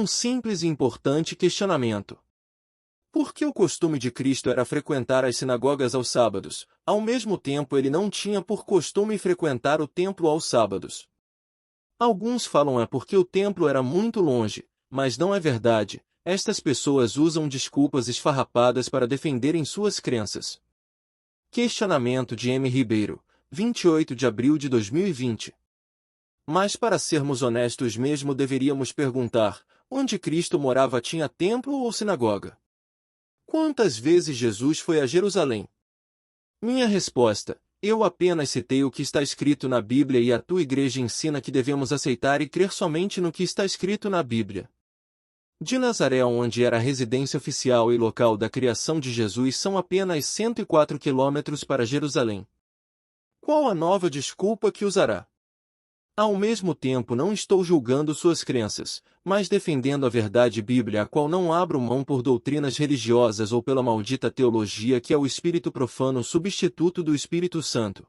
Um simples e importante questionamento. Por que o costume de Cristo era frequentar as sinagogas aos sábados, ao mesmo tempo ele não tinha por costume frequentar o templo aos sábados? Alguns falam é porque o templo era muito longe, mas não é verdade. Estas pessoas usam desculpas esfarrapadas para defenderem suas crenças. Questionamento de M. Ribeiro, 28 de abril de 2020. Mas para sermos honestos mesmo deveríamos perguntar, onde Cristo morava tinha templo ou sinagoga? Quantas vezes Jesus foi a Jerusalém? Minha resposta: eu apenas citei o que está escrito na Bíblia e a tua igreja ensina que devemos aceitar e crer somente no que está escrito na Bíblia. De Nazaré, onde era a residência oficial e local da criação de Jesus, são apenas 104 quilômetros para Jerusalém. Qual a nova desculpa que usará? Ao mesmo tempo não estou julgando suas crenças, mas defendendo a verdade bíblica, a qual não abro mão por doutrinas religiosas ou pela maldita teologia que é o espírito profano substituto do Espírito Santo.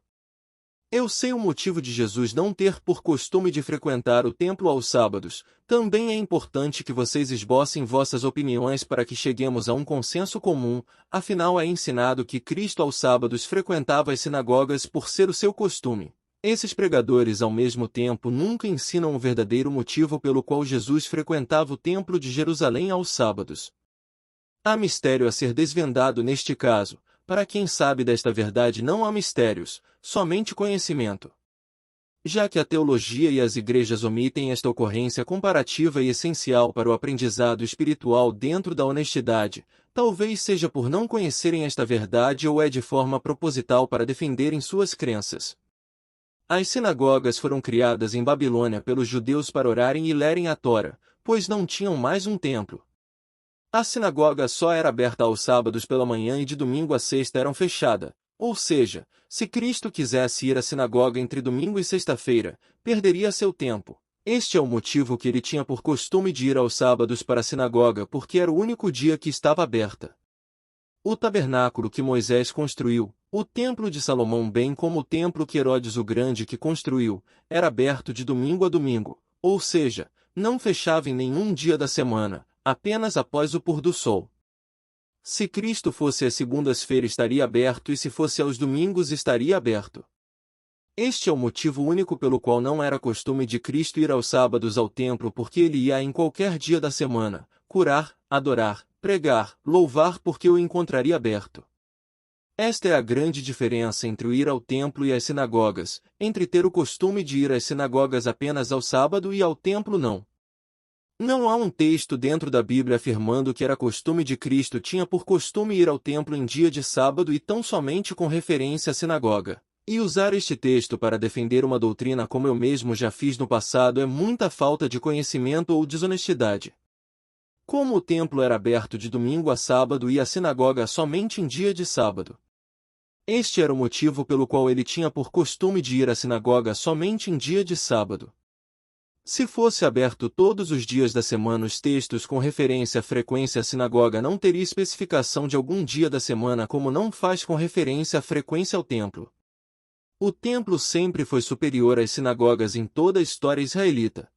Eu sei o motivo de Jesus não ter por costume de frequentar o templo aos sábados. Também é importante que vocês esbocem vossas opiniões para que cheguemos a um consenso comum, afinal é ensinado que Cristo aos sábados frequentava as sinagogas por ser o seu costume. Esses pregadores ao mesmo tempo nunca ensinam o verdadeiro motivo pelo qual Jesus frequentava o templo de Jerusalém aos sábados. Há mistério a ser desvendado neste caso. Para quem sabe desta verdade não há mistérios, somente conhecimento. Já que a teologia e as igrejas omitem esta ocorrência comparativa e essencial para o aprendizado espiritual dentro da honestidade, talvez seja por não conhecerem esta verdade ou é de forma proposital para defenderem suas crenças. As sinagogas foram criadas em Babilônia pelos judeus para orarem e lerem a Tora, pois não tinham mais um templo. A sinagoga só era aberta aos sábados pela manhã e de domingo a sexta eram fechada, ou seja, se Cristo quisesse ir à sinagoga entre domingo e sexta-feira, perderia seu tempo. Este é o motivo que ele tinha por costume de ir aos sábados para a sinagoga, porque era o único dia que estava aberta. O tabernáculo que Moisés construiu, o templo de Salomão bem como o templo que Herodes o Grande que construiu, era aberto de domingo a domingo, ou seja, não fechava em nenhum dia da semana, apenas após o pôr do sol. Se Cristo fosse às segundas-feiras estaria aberto e se fosse aos domingos estaria aberto. Este é o motivo único pelo qual não era costume de Cristo ir aos sábados ao templo, porque ele ia em qualquer dia da semana, curar, adorar, pregar, louvar, porque o encontraria aberto. Esta é a grande diferença entre o ir ao templo e às sinagogas, entre ter o costume de ir às sinagogas apenas ao sábado e ao templo não. Não há um texto dentro da Bíblia afirmando que era costume de Cristo tinha por costume ir ao templo em dia de sábado e tão somente com referência à sinagoga. E usar este texto para defender uma doutrina como eu mesmo já fiz no passado é muita falta de conhecimento ou desonestidade. Como o templo era aberto de domingo a sábado e a sinagoga somente em dia de sábado. Este era o motivo pelo qual ele tinha por costume de ir à sinagoga somente em dia de sábado. Se fosse aberto todos os dias da semana, os textos com referência à frequência à sinagoga não teria especificação de algum dia da semana, como não faz com referência à frequência ao templo. O templo sempre foi superior às sinagogas em toda a história israelita.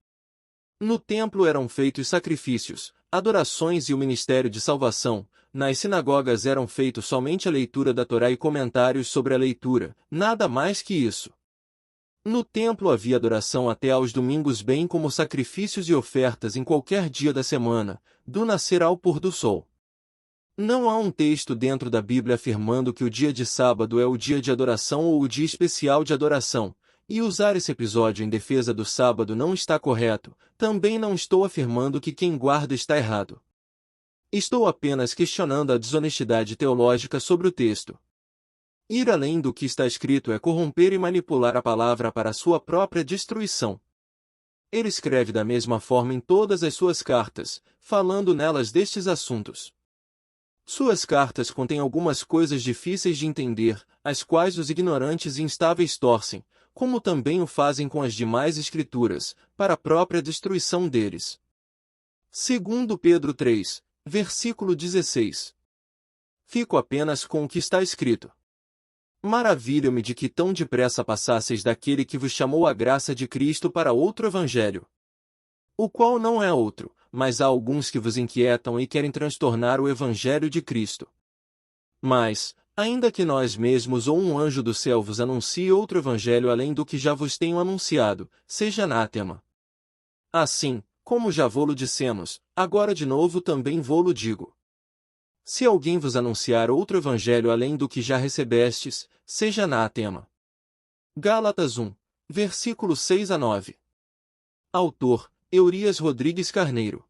No templo eram feitos sacrifícios, adorações e o ministério de salvação. Nas sinagogas eram feitos somente a leitura da Torá e comentários sobre a leitura, nada mais que isso. No templo havia adoração até aos domingos, bem como sacrifícios e ofertas em qualquer dia da semana, do nascer ao pôr do sol. Não há um texto dentro da Bíblia afirmando que o dia de sábado é o dia de adoração ou o dia especial de adoração, e usar esse episódio em defesa do sábado não está correto. Também não estou afirmando que quem guarda está errado. Estou apenas questionando a desonestidade teológica sobre o texto. Ir além do que está escrito é corromper e manipular a palavra para sua própria destruição. Ele escreve da mesma forma em todas as suas cartas, falando nelas destes assuntos. Suas cartas contêm algumas coisas difíceis de entender, as quais os ignorantes e instáveis torcem, como também o fazem com as demais escrituras, para a própria destruição deles. Segundo Pedro 3, versículo 16. Fico apenas com o que está escrito. Maravilho-me de que tão depressa passasseis daquele que vos chamou à graça de Cristo para outro evangelho. O qual não é outro, mas há alguns que vos inquietam e querem transtornar o Evangelho de Cristo. Mas, ainda que nós mesmos ou um anjo do céu vos anuncie outro Evangelho além do que já vos tenho anunciado, seja anátema. Assim, como já vô-lo dissemos, agora de novo também vô-lo digo. Se alguém vos anunciar outro Evangelho além do que já recebestes, seja anátema. Gálatas 1, versículos 6 a 9. Autor, Eurias Rodrigues Carneiro.